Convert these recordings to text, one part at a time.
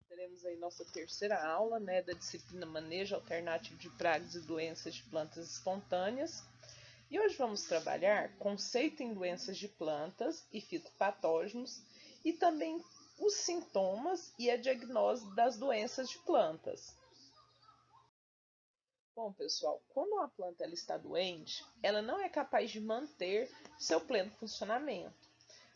Teremos aí nossa terceira aula, né, da disciplina Manejo Alternativo de Pragas e Doenças de Plantas Espontâneas. E hoje vamos trabalhar conceito em doenças de plantas e fitopatógenos e também os sintomas e a diagnose das doenças de plantas. Bom, pessoal, quando uma planta ela está doente, ela não é capaz de manter seu pleno funcionamento.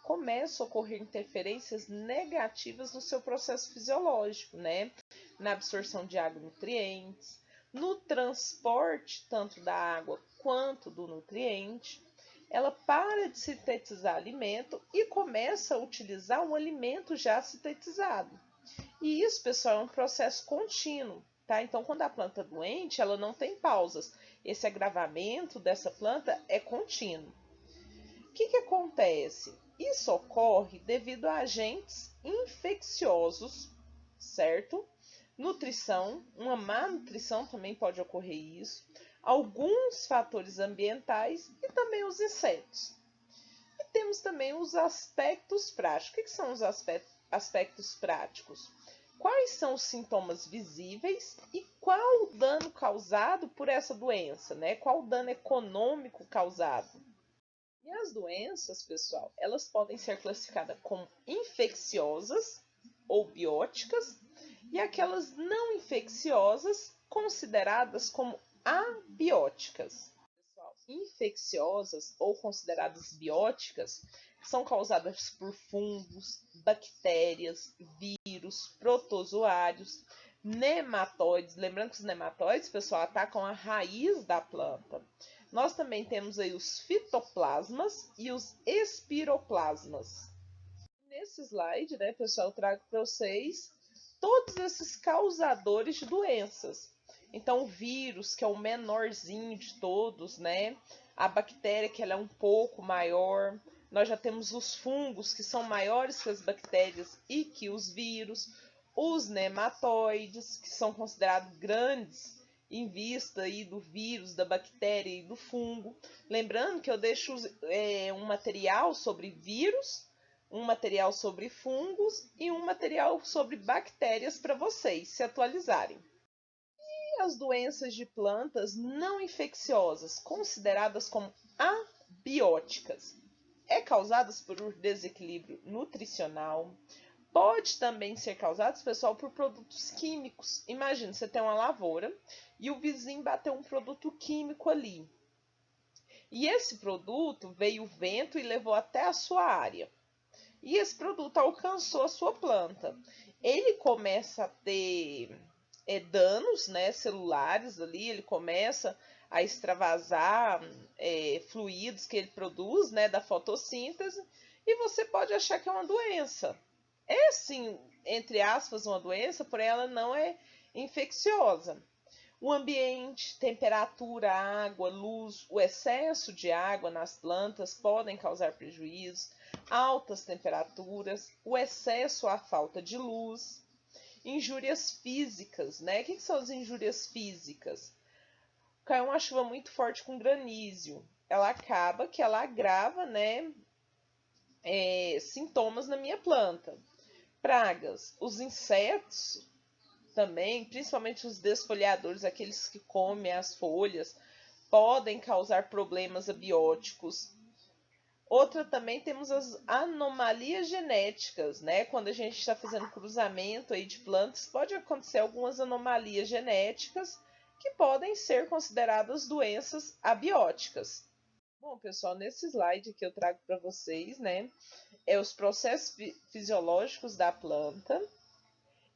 Começam a ocorrer interferências negativas no seu processo fisiológico, né? Na absorção de água e nutrientes, no transporte tanto da água quanto do nutriente. Ela para de sintetizar alimento e começa a utilizar um alimento já sintetizado. E isso, pessoal, é um processo contínuo, tá? Então, quando a planta é doente, ela não tem pausas. Esse agravamento dessa planta é contínuo. O que acontece? Isso ocorre devido a agentes infecciosos, certo? Nutrição, uma má nutrição também pode ocorrer isso, alguns fatores ambientais e também os insetos. E temos também os aspectos práticos. O que são os aspectos práticos? Quais são os sintomas visíveis e qual o dano causado por essa doença, né? Qual o dano econômico causado? E as doenças, pessoal, elas podem ser classificadas como infecciosas ou bióticas e aquelas não infecciosas consideradas como abióticas. Pessoal, infecciosas ou consideradas bióticas são causadas por fungos, bactérias, vírus, protozoários, nematóides. Lembrando que os nematóides, pessoal, atacam a raiz da planta. Nós também temos aí os fitoplasmas e os espiroplasmas. Nesse slide, né, pessoal, eu trago para vocês todos esses causadores de doenças. Então, o vírus, que é o menorzinho de todos, né? A bactéria, que ela é um pouco maior. Nós já temos os fungos, que são maiores que as bactérias e que os vírus. Os nematóides, que são considerados grandes em vista aí do vírus, da bactéria e do fungo. Lembrando que eu deixo um material sobre vírus, um material sobre fungos e um material sobre bactérias para vocês se atualizarem. E as doenças de plantas não infecciosas, consideradas como abióticas, causadas por um desequilíbrio nutricional. Pode também ser causado, pessoal, por produtos químicos. Imagina, você tem uma lavoura e o vizinho bateu um produto químico ali. E esse produto veio o vento e levou até a sua área. E esse produto alcançou a sua planta. Ele começa a ter danos, né, celulares ali, ele começa a extravasar fluidos que ele produz, né, da fotossíntese, e você pode achar que é uma doença. É sim, entre aspas, uma doença, porém ela não é infecciosa. O ambiente, temperatura, água, luz, o excesso de água nas plantas podem causar prejuízos, altas temperaturas, o excesso, a falta de luz, injúrias físicas, né? O que são as injúrias físicas? Caiu uma chuva muito forte com granizo, ela agrava, né, sintomas na minha planta. Pragas, os insetos também, principalmente os desfolhadores, aqueles que comem as folhas, podem causar problemas abióticos. Outra também temos as anomalias genéticas, né? Quando a gente está fazendo cruzamento aí de plantas, pode acontecer algumas anomalias genéticas que podem ser consideradas doenças abióticas. Bom, pessoal, nesse slide que eu trago para vocês, né, os processos fisiológicos da planta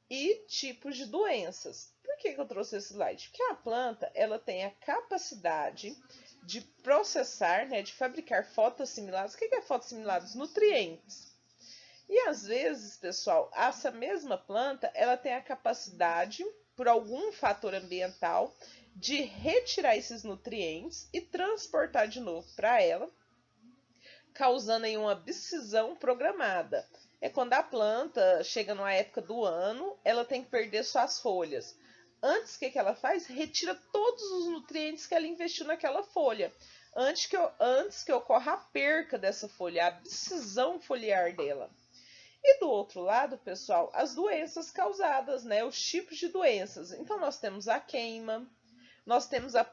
e tipos de doenças. Por que eu trouxe esse slide? Porque a planta ela tem a capacidade de processar, né, de fabricar fotoassimilados. O que é fotoassimilados? Nutrientes. E às vezes, pessoal, essa mesma planta ela tem a capacidade, por algum fator ambiental, de retirar esses nutrientes e transportar de novo para ela, causando aí uma abscisão programada. É quando a planta chega numa época do ano, ela tem que perder suas folhas. Antes, o que ela faz? Retira todos os nutrientes que ela investiu naquela folha. Antes que ocorra a perca dessa folha, a abscisão foliar dela. E do outro lado, pessoal, as doenças causadas, né? Os tipos de doenças. Então, nós temos a queima, nós temos a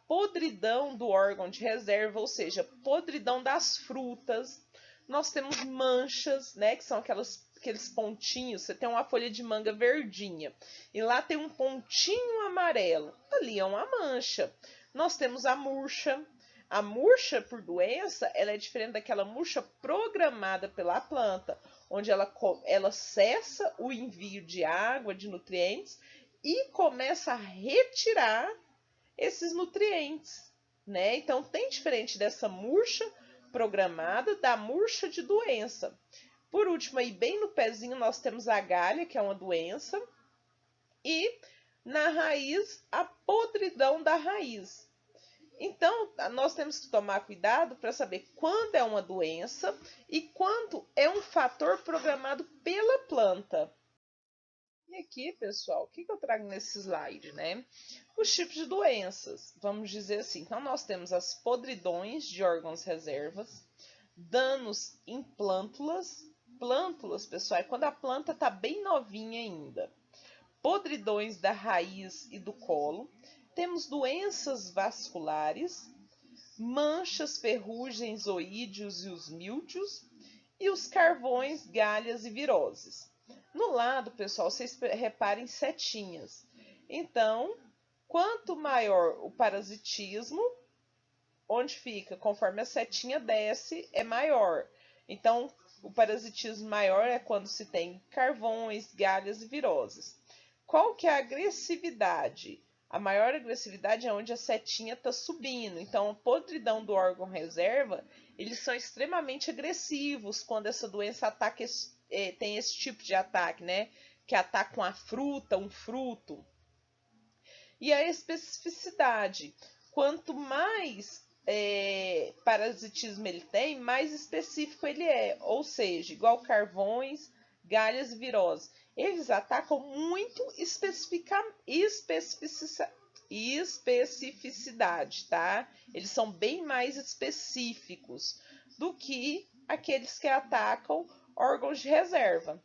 podridão do órgão de reserva, ou seja, podridão das frutas. Nós temos manchas, né? Que são aqueles pontinhos. Você tem uma folha de manga verdinha e lá tem um pontinho amarelo. Ali é uma mancha. Nós temos a murcha. A murcha por doença, ela é diferente daquela murcha programada pela planta, onde ela cessa o envio de água, de nutrientes, e começa a retirar esses nutrientes, né? Então tem diferente dessa murcha programada da murcha de doença. Por último, aí bem no pezinho nós temos a galha, que é uma doença, e na raiz a podridão da raiz. Então, nós temos que tomar cuidado para saber quando é uma doença e quando é um fator programado pela planta. E aqui, pessoal, o que eu trago nesse slide, né? Os tipos de doenças, vamos dizer assim. Então, nós temos as podridões de órgãos reservas, danos em plântulas. Plântulas, pessoal, é quando a planta está bem novinha ainda. Podridões da raiz e do colo. Temos doenças vasculares, manchas, ferrugens, oídios e os míldios, e os carvões, galhas e viroses. No lado, pessoal, vocês reparem setinhas. Então, quanto maior o parasitismo, onde fica, conforme a setinha desce, é maior. Então, o parasitismo maior é quando se tem carvões, galhas e viroses. Qual que é a agressividade? A maior agressividade é onde a setinha está subindo. Então, a podridão do órgão reserva, eles são extremamente agressivos quando essa doença ataca tem esse tipo de ataque, né? Que atacam a fruta, um fruto. E a especificidade. Quanto mais parasitismo ele tem, mais específico ele é. Ou seja, igual carvões, galhas e viroses. Eles atacam muito especificidade, tá? Eles são bem mais específicos do que aqueles que atacam órgãos de reserva.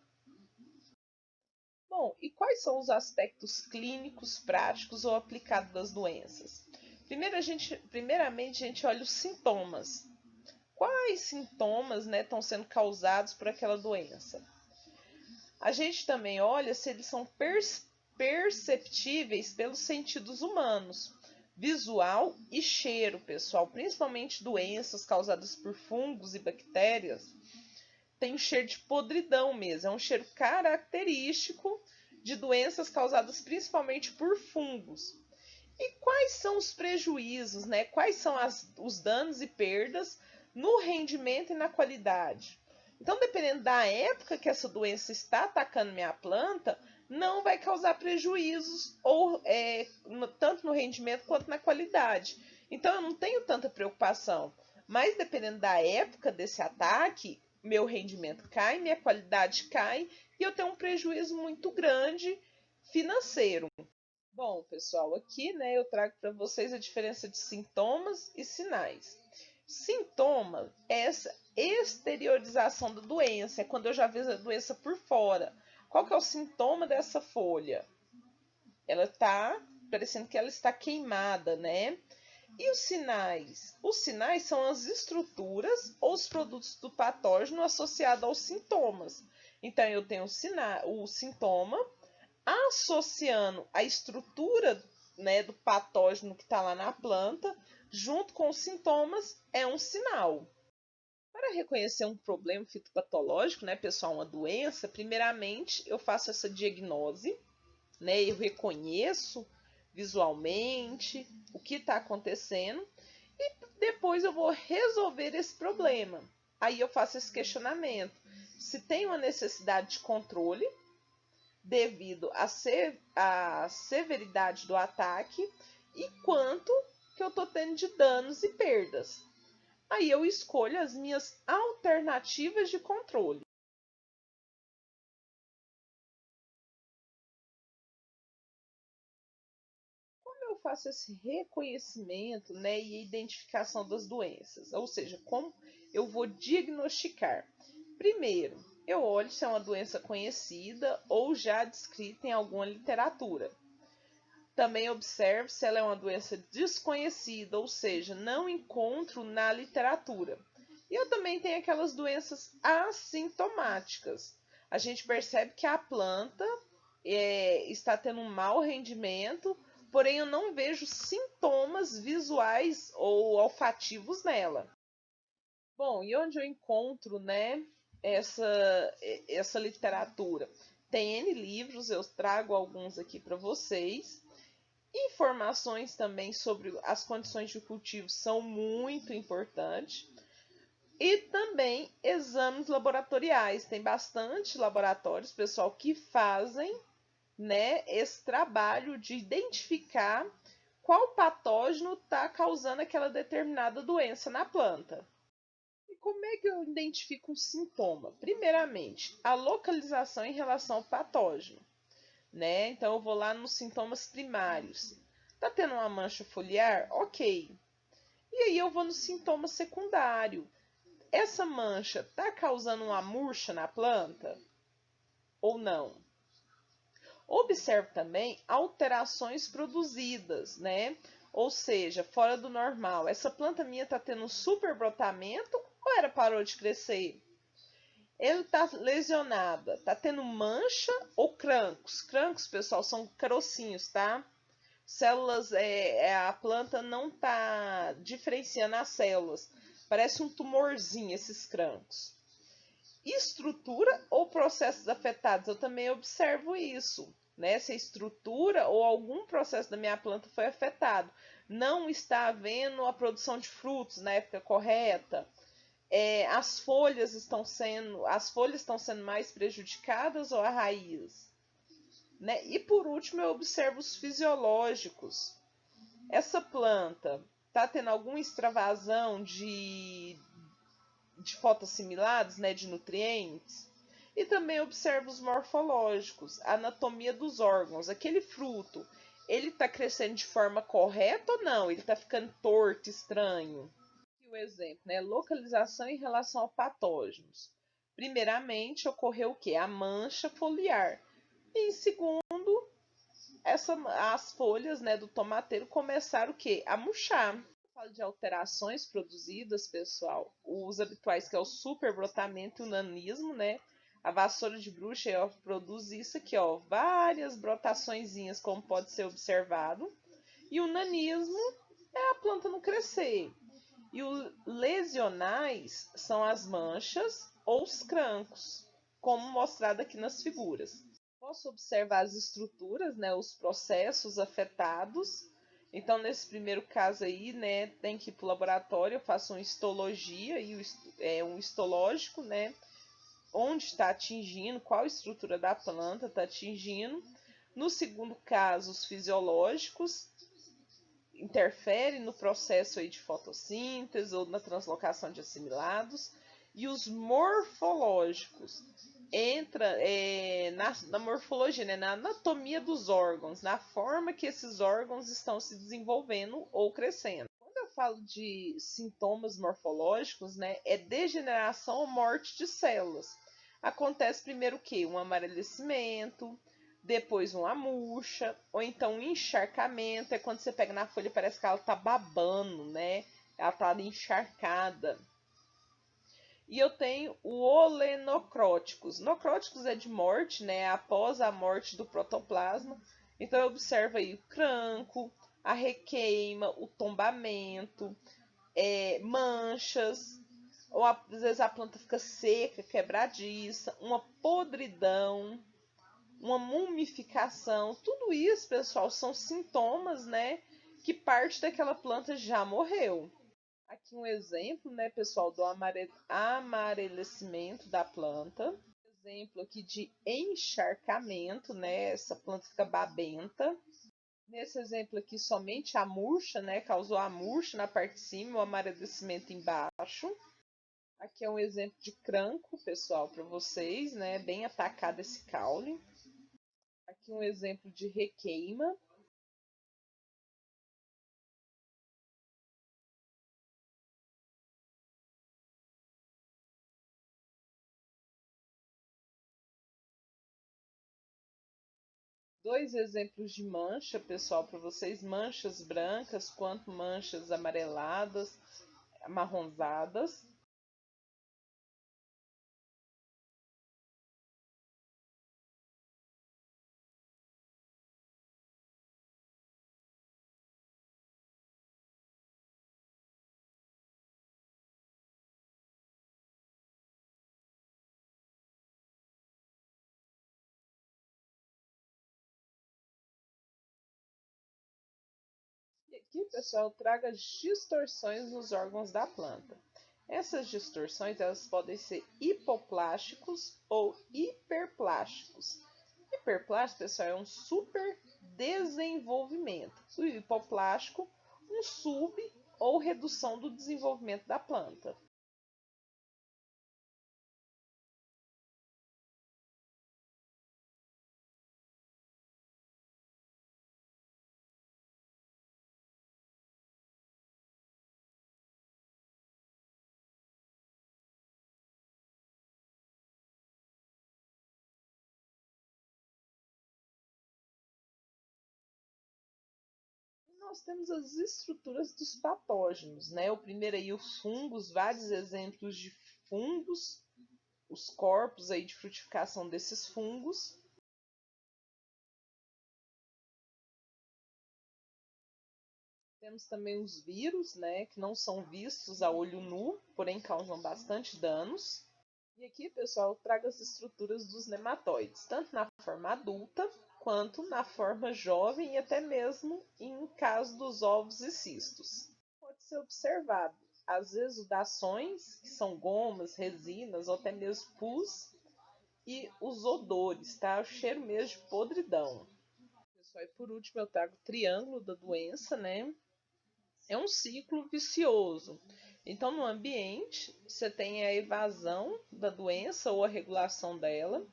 Bom, e quais são os aspectos clínicos, práticos ou aplicados das doenças? Primeiramente, a gente olha os sintomas. Quais sintomas, né, estão sendo causados por aquela doença? A gente também olha se eles são perceptíveis pelos sentidos humanos, visual e cheiro, pessoal. Principalmente doenças causadas por fungos e bactérias, tem um cheiro de podridão mesmo. É um cheiro característico de doenças causadas principalmente por fungos. E quais são os prejuízos, né? Quais são os danos e perdas no rendimento e na qualidade? Então, dependendo da época que essa doença está atacando minha planta, não vai causar prejuízos tanto no rendimento quanto na qualidade. Então, eu não tenho tanta preocupação. Mas dependendo da época desse ataque, meu rendimento cai, minha qualidade cai e eu tenho um prejuízo muito grande financeiro. Bom, pessoal, aqui, né, eu trago para vocês a diferença de sintomas e sinais. Sintoma é essa exteriorização da doença, é quando eu já vejo a doença por fora. Qual que é o sintoma dessa folha? Ela está parecendo que ela está queimada, né? E os sinais? Os sinais são as estruturas ou os produtos do patógeno associados aos sintomas. Então, eu tenho o sintoma associando a estrutura, né, do patógeno que está lá na planta, junto com os sintomas, é um sinal. Para reconhecer um problema fitopatológico, né, pessoal, uma doença, primeiramente eu faço essa diagnose, né, eu reconheço visualmente o que está acontecendo e depois eu vou resolver esse problema. Aí eu faço esse questionamento. Se tem uma necessidade de controle devido à severidade do ataque e quanto que eu estou tendo de danos e perdas. Aí eu escolho as minhas alternativas de controle. Como eu faço esse reconhecimento, né, e identificação das doenças? Ou seja, como eu vou diagnosticar? Primeiro, Eu olho se é uma doença conhecida ou já descrita em alguma literatura. Também observo se ela é uma doença desconhecida, ou seja, não encontro na literatura. E eu também tenho aquelas doenças assintomáticas. A gente percebe que a planta está tendo um mau rendimento, porém eu não vejo sintomas visuais ou olfativos nela. Bom, e onde eu encontro, né, essa, essa literatura? Tem N livros, eu trago alguns aqui para vocês. Informações também sobre as condições de cultivo são muito importantes. E também exames laboratoriais. Tem bastante laboratórios, pessoal, que fazem, né, esse trabalho de identificar qual patógeno está causando aquela determinada doença na planta. E como é que eu identifico um sintoma? Primeiramente, a localização em relação ao patógeno, né? Então eu vou lá nos sintomas primários. Tá tendo uma mancha foliar? Ok. E aí eu vou no sintoma secundário. Essa mancha tá causando uma murcha na planta ou não? Observe também alterações produzidas, né? Ou seja, fora do normal. Essa planta minha está tendo um super brotamento ou ela parou de crescer? Ele está lesionada, está tendo mancha ou crancos? Crancos, pessoal, são carocinhos, tá? Células, a planta não está diferenciando as células. Parece um tumorzinho esses crancos. Estrutura ou processos afetados? Eu também observo isso, né? Se a estrutura ou algum processo da minha planta foi afetado. Não está havendo a produção de frutos na época correta. As folhas estão sendo mais prejudicadas ou a raiz? Né? E por último, eu observo os fisiológicos. Essa planta está tendo alguma extravasão de fotossimilados, né, de nutrientes? E também observo os morfológicos, a anatomia dos órgãos. Aquele fruto, ele está crescendo de forma correta ou não? Ele está ficando torto, estranho? Aqui o exemplo, né? Localização em relação a patógenos. Primeiramente, ocorreu o quê? A mancha foliar. E em segundo, as folhas, né, do tomateiro começaram o quê? A murchar. Falo de alterações produzidas, pessoal, os habituais que é o superbrotamento e o nanismo, né? A vassoura de bruxa ó, produz isso aqui, ó, várias brotaçõezinhas, como pode ser observado. E o nanismo é a planta não crescer. E os lesionais são as manchas ou os crancos, como mostrado aqui nas figuras. Posso observar as estruturas, né, os processos afetados. Então, nesse primeiro caso aí, né, tem que ir para o laboratório, eu faço uma histologia e um histológico, né, onde está atingindo, qual estrutura da planta está atingindo. No segundo caso, os fisiológicos interferem no processo aí de fotossíntese ou na translocação de assimilados. E os morfológicos entra na morfologia, né, na anatomia dos órgãos, na forma que esses órgãos estão se desenvolvendo ou crescendo. Quando eu falo de sintomas morfológicos, né, é degeneração ou morte de células. Acontece primeiro o quê? Um amarelecimento, depois uma murcha, ou então um encharcamento, é quando você pega na folha e parece que ela tá babando, né? Ela tá encharcada. E eu tenho o olenocróticos. Nocróticos é de morte, né? Após a morte do protoplasma. Então eu observo aí o cranco, a requeima, o tombamento, manchas, ou às vezes a planta fica seca, quebradiça, uma podridão, uma mumificação. Tudo isso, pessoal, são sintomas, né? Que parte daquela planta já morreu. Aqui um exemplo, né, pessoal, do amarelecimento da planta. Exemplo aqui de encharcamento, né? Essa planta fica babenta. Nesse exemplo aqui, somente a murcha, né? Causou a murcha na parte de cima, o amarelecimento embaixo. Aqui é um exemplo de cranco, pessoal, para vocês, né? Bem atacado esse caule. Aqui um exemplo de requeima. Dois exemplos de mancha, pessoal, para vocês: manchas brancas quanto manchas amareladas, amarronzadas. E aqui, pessoal, traga distorções nos órgãos da planta. Essas distorções elas podem ser hipoplásticos ou hiperplásticos. Hiperplástico, pessoal, é um super desenvolvimento. O hipoplástico, um sub ou redução do desenvolvimento da planta. Nós temos as estruturas dos patógenos, né? O primeiro aí, os fungos, vários exemplos de fungos, os corpos aí de frutificação desses fungos. Temos também os vírus, né, que não são vistos a olho nu, porém causam bastante danos. E aqui, pessoal, eu trago as estruturas dos nematóides, tanto na forma adulta quanto na forma jovem e até mesmo em caso dos ovos e cistos. Pode ser observado as exudações, que são gomas, resinas ou até mesmo pus, e os odores, tá? O cheiro mesmo de podridão. Pessoal, e por último eu trago o triângulo da doença, né? É um ciclo vicioso. Então, no ambiente, você tem a evasão da doença ou a regulação dela.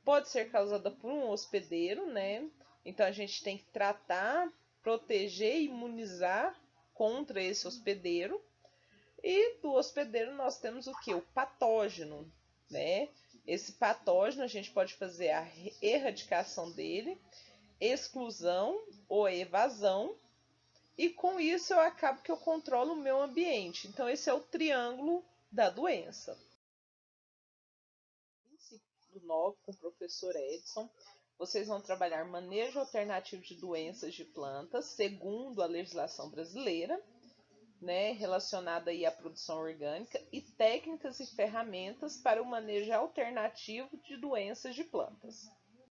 Pode ser causada por um hospedeiro, né? Então, a gente tem que tratar, proteger e imunizar contra esse hospedeiro. E do hospedeiro nós temos o que? O patógeno, né? Esse patógeno a gente pode fazer a erradicação dele, exclusão ou evasão, e com isso eu acabo que eu controlo o meu ambiente. Então esse é o triângulo da doença. 25/9 com o professor Edson. Vocês vão trabalhar manejo alternativo de doenças de plantas, segundo a legislação brasileira, né, relacionada aí à produção orgânica, e técnicas e ferramentas para o manejo alternativo de doenças de plantas.